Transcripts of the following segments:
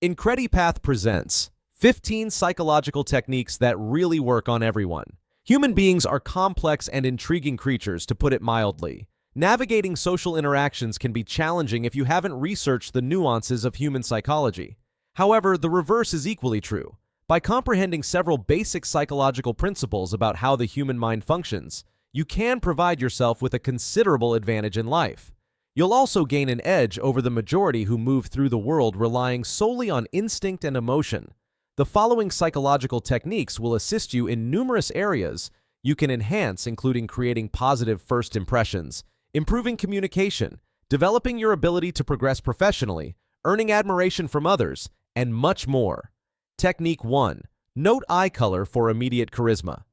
Incredi presents 15 psychological techniques that really work on everyone. Human beings are complex and intriguing creatures, to put it mildly. Navigating social interactions can be challenging if you haven't researched the nuances of human psychology. However, the reverse is equally true. By comprehending several basic psychological principles about how the human mind functions, you can provide yourself with a considerable advantage in life. You'll also gain an edge over the majority who move through the world relying solely on instinct and emotion. The following psychological techniques will assist you in numerous areas you can enhance, including creating positive first impressions, improving communication, developing your ability to progress professionally, earning admiration from others, and much more. Technique 1. Note eye color for immediate charisma.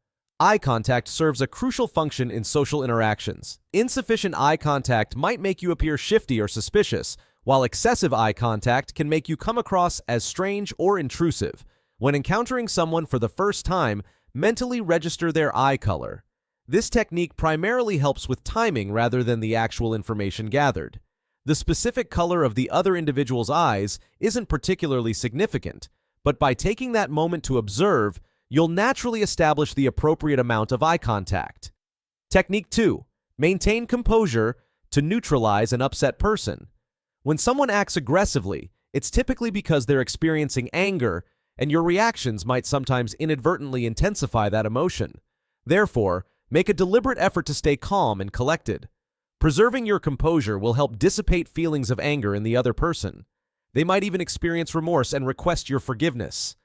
Eye contact serves a crucial function in social interactions. Insufficient eye contact might make you appear shifty or suspicious, while excessive eye contact can make you come across as strange or intrusive. When encountering someone for the first time, mentally register their eye color. This technique primarily helps with timing rather than the actual information gathered. The specific color of the other individual's eyes isn't particularly significant, but by taking that moment to observe, you'll naturally establish the appropriate amount of eye contact. Technique 2. Maintain composure to neutralize an upset person. When someone acts aggressively, it's typically because they're experiencing anger, and your reactions might sometimes inadvertently intensify that emotion. Therefore, make a deliberate effort to stay calm and collected. Preserving your composure will help dissipate feelings of anger in the other person. They might even experience remorse and request your forgiveness.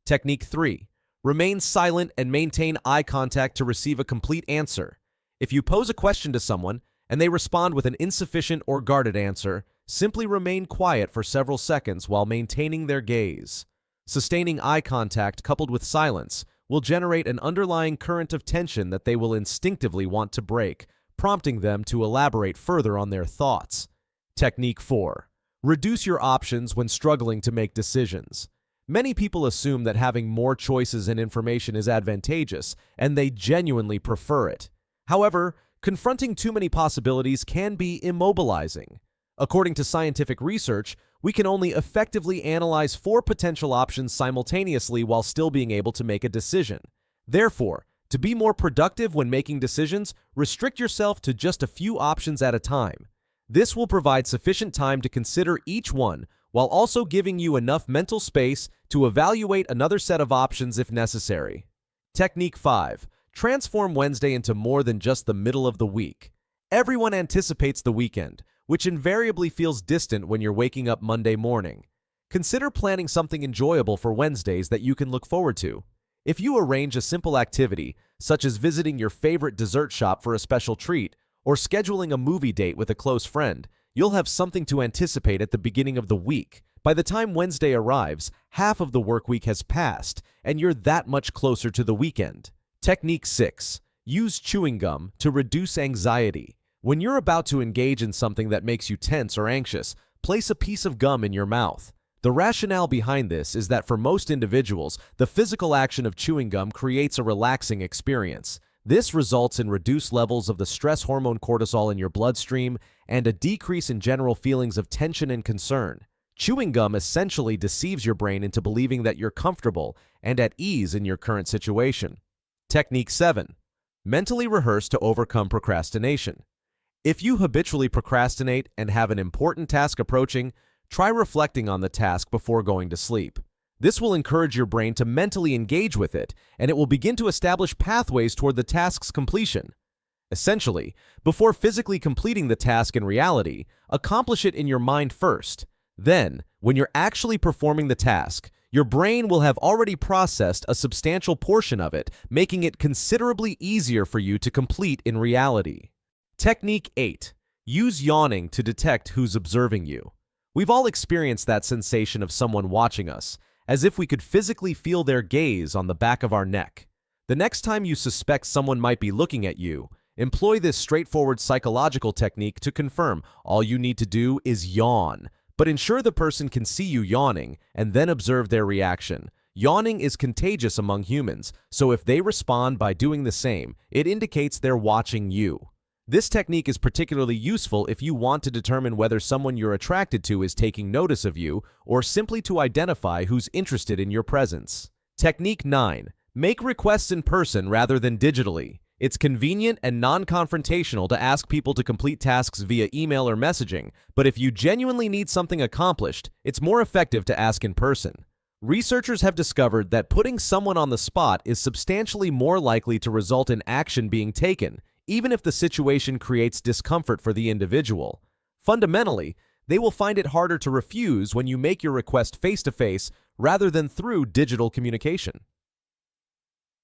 Technique 3. Remain silent and maintain eye contact to receive a complete answer. If you pose a question to someone and they respond with an insufficient or guarded answer, simply remain quiet for several seconds while maintaining their gaze. Sustaining eye contact coupled with silence will generate an underlying current of tension that they will instinctively want to break, prompting them to elaborate further on their thoughts. Technique 4. Reduce your options when struggling to make decisions. Many people assume that having more choices and information is advantageous, and they genuinely prefer it. However, confronting too many possibilities can be immobilizing. According to scientific research, we can only effectively analyze 4 potential options simultaneously while still being able to make a decision. Therefore, to be more productive when making decisions, restrict yourself to just a few options at a time. This will provide sufficient time to consider each one, while also giving you enough mental space to evaluate another set of options if necessary. Technique 5. Transform Wednesday into more than just the middle of the week. Everyone anticipates the weekend, which invariably feels distant when you're waking up Monday morning. Consider planning something enjoyable for Wednesdays that you can look forward to. If you arrange a simple activity, such as visiting your favorite dessert shop for a special treat, or scheduling a movie date with a close friend, you'll have something to anticipate at the beginning of the week. By the time Wednesday arrives, half of the work week has passed, and you're that much closer to the weekend. Technique 6. Use chewing gum to reduce anxiety. When you're about to engage in something that makes you tense or anxious, place a piece of gum in your mouth. The rationale behind this is that for most individuals, the physical action of chewing gum creates a relaxing experience. This results in reduced levels of the stress hormone cortisol in your bloodstream and a decrease in general feelings of tension and concern. Chewing gum essentially deceives your brain into believing that you're comfortable and at ease in your current situation. Technique 7. Mentally rehearse to overcome procrastination. If you habitually procrastinate and have an important task approaching, try reflecting on the task before going to sleep. This will encourage your brain to mentally engage with it, and it will begin to establish pathways toward the task's completion. Essentially, before physically completing the task in reality, accomplish it in your mind first. Then, when you're actually performing the task, your brain will have already processed a substantial portion of it, making it considerably easier for you to complete in reality. Technique 8. Use yawning to detect who's observing you. We've all experienced that sensation of someone watching us, as if we could physically feel their gaze on the back of our neck. The next time you suspect someone might be looking at you, employ this straightforward psychological technique to confirm. All you need to do is yawn, but ensure the person can see you yawning and then observe their reaction. Yawning is contagious among humans, so if they respond by doing the same, it indicates they're watching you. This technique is particularly useful if you want to determine whether someone you're attracted to is taking notice of you or simply to identify who's interested in your presence. Technique 9. Make requests in person rather than digitally. It's convenient and non-confrontational to ask people to complete tasks via email or messaging, but if you genuinely need something accomplished, it's more effective to ask in person. Researchers have discovered that putting someone on the spot is substantially more likely to result in action being taken, even if the situation creates discomfort for the individual. Fundamentally, they will find it harder to refuse when you make your request face-to-face rather than through digital communication.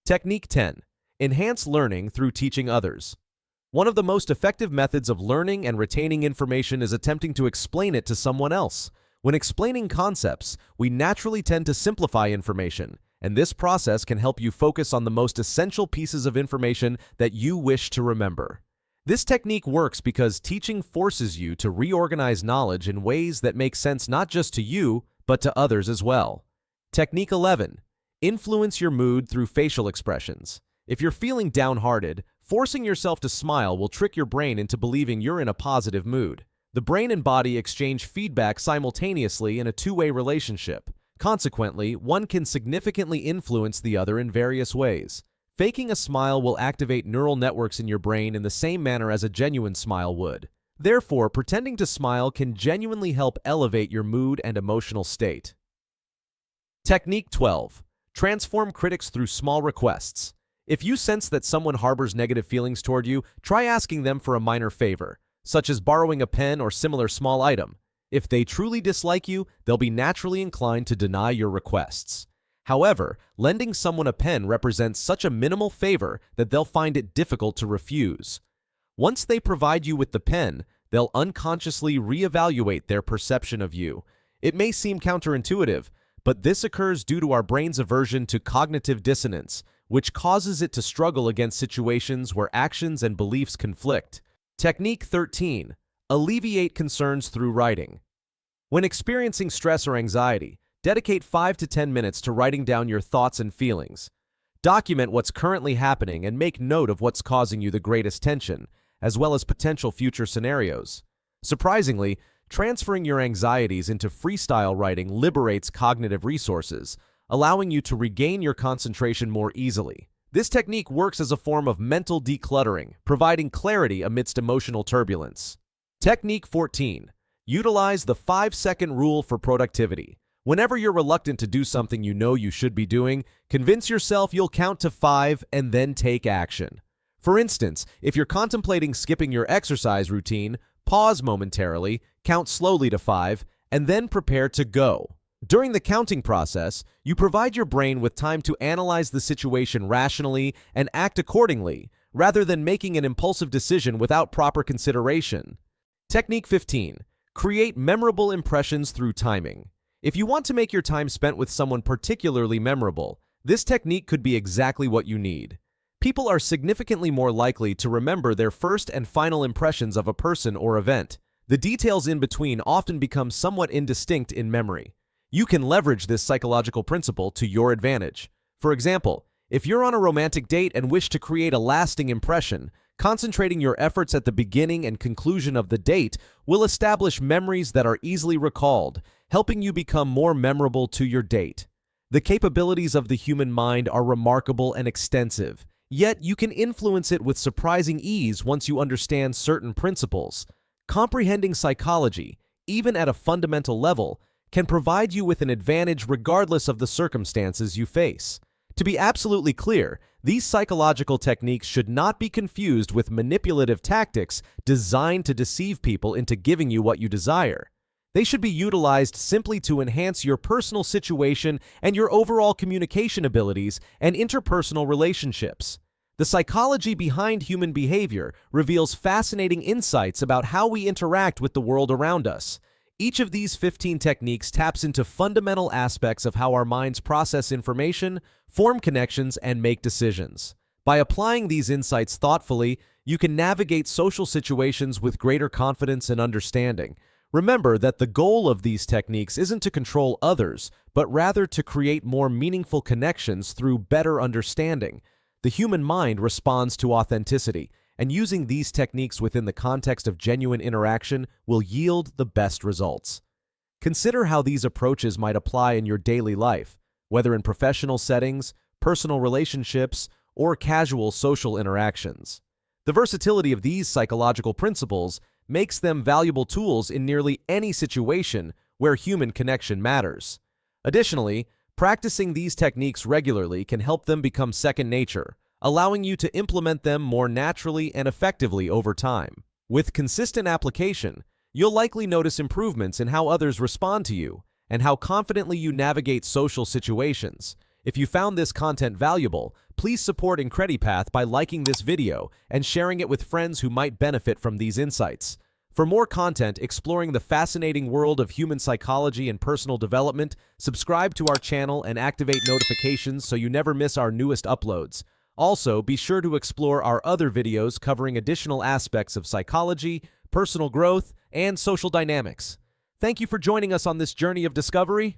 Technique 10. Enhance learning through teaching others. One of the most effective methods of learning and retaining information is attempting to explain it to someone else. When explaining concepts, we naturally tend to simplify information, and this process can help you focus on the most essential pieces of information that you wish to remember. This technique works because teaching forces you to reorganize knowledge in ways that make sense not just to you, but to others as well. Technique 11. Influence your mood through facial expressions. If you're feeling downhearted, forcing yourself to smile will trick your brain into believing you're in a positive mood. The brain and body exchange feedback simultaneously in a two-way relationship. Consequently, one can significantly influence the other in various ways. Faking a smile will activate neural networks in your brain in the same manner as a genuine smile would. Therefore, pretending to smile can genuinely help elevate your mood and emotional state. Technique 12. Transform critics through small requests. If you sense that someone harbors negative feelings toward you, try asking them for a minor favor, such as borrowing a pen or similar small item. If they truly dislike you, they'll be naturally inclined to deny your requests. However, lending someone a pen represents such a minimal favor that they'll find it difficult to refuse. Once they provide you with the pen, they'll unconsciously reevaluate their perception of you. It may seem counterintuitive, but this occurs due to our brain's aversion to cognitive dissonance, which causes it to struggle against situations where actions and beliefs conflict. Technique 13. Alleviate concerns through writing. When experiencing stress or anxiety, dedicate 5 to 10 minutes to writing down your thoughts and feelings. Document what's currently happening and make note of what's causing you the greatest tension, as well as potential future scenarios. Surprisingly, transferring your anxieties into freestyle writing liberates cognitive resources, allowing you to regain your concentration more easily. This technique works as a form of mental decluttering, providing clarity amidst emotional turbulence. Technique 14. Utilize the 5-second rule for productivity. Whenever you're reluctant to do something you know you should be doing, convince yourself you'll count to 5 and then take action. For instance, if you're contemplating skipping your exercise routine, pause momentarily, count slowly to 5, and then prepare to go. During the counting process, you provide your brain with time to analyze the situation rationally and act accordingly, rather than making an impulsive decision without proper consideration. Technique 15. Create memorable impressions through timing. If you want to make your time spent with someone particularly memorable, this technique could be exactly what you need. People are significantly more likely to remember their first and final impressions of a person or event. The details in between often become somewhat indistinct in memory. You can leverage this psychological principle to your advantage. For example, if you're on a romantic date and wish to create a lasting impression, concentrating your efforts at the beginning and conclusion of the date will establish memories that are easily recalled, helping you become more memorable to your date. The capabilities of the human mind are remarkable and extensive, yet you can influence it with surprising ease once you understand certain principles. Comprehending psychology, even at a fundamental level, can provide you with an advantage regardless of the circumstances you face. To be absolutely clear, these psychological techniques should not be confused with manipulative tactics designed to deceive people into giving you what you desire. They should be utilized simply to enhance your personal situation and your overall communication abilities and interpersonal relationships. The psychology behind human behavior reveals fascinating insights about how we interact with the world around us. Each of these 15 techniques taps into fundamental aspects of how our minds process information, form connections, and make decisions. By applying these insights thoughtfully, you can navigate social situations with greater confidence and understanding. Remember that the goal of these techniques isn't to control others, but rather to create more meaningful connections through better understanding. The human mind responds to authenticity, and using these techniques within the context of genuine interaction will yield the best results. Consider how these approaches might apply in your daily life, whether in professional settings, personal relationships, or casual social interactions. The versatility of these psychological principles makes them valuable tools in nearly any situation where human connection matters. Additionally, practicing these techniques regularly can help them become second nature, allowing you to implement them more naturally and effectively over time. With consistent application, you'll likely notice improvements in how others respond to you and how confidently you navigate social situations. If you found this content valuable, please support Incredi by liking this video and sharing it with friends who might benefit from these insights. For more content exploring the fascinating world of human psychology and personal development, subscribe to our channel and activate notifications so you never miss our newest uploads. Also, be sure to explore our other videos covering additional aspects of psychology, personal growth, and social dynamics. Thank you for joining us on this journey of discovery.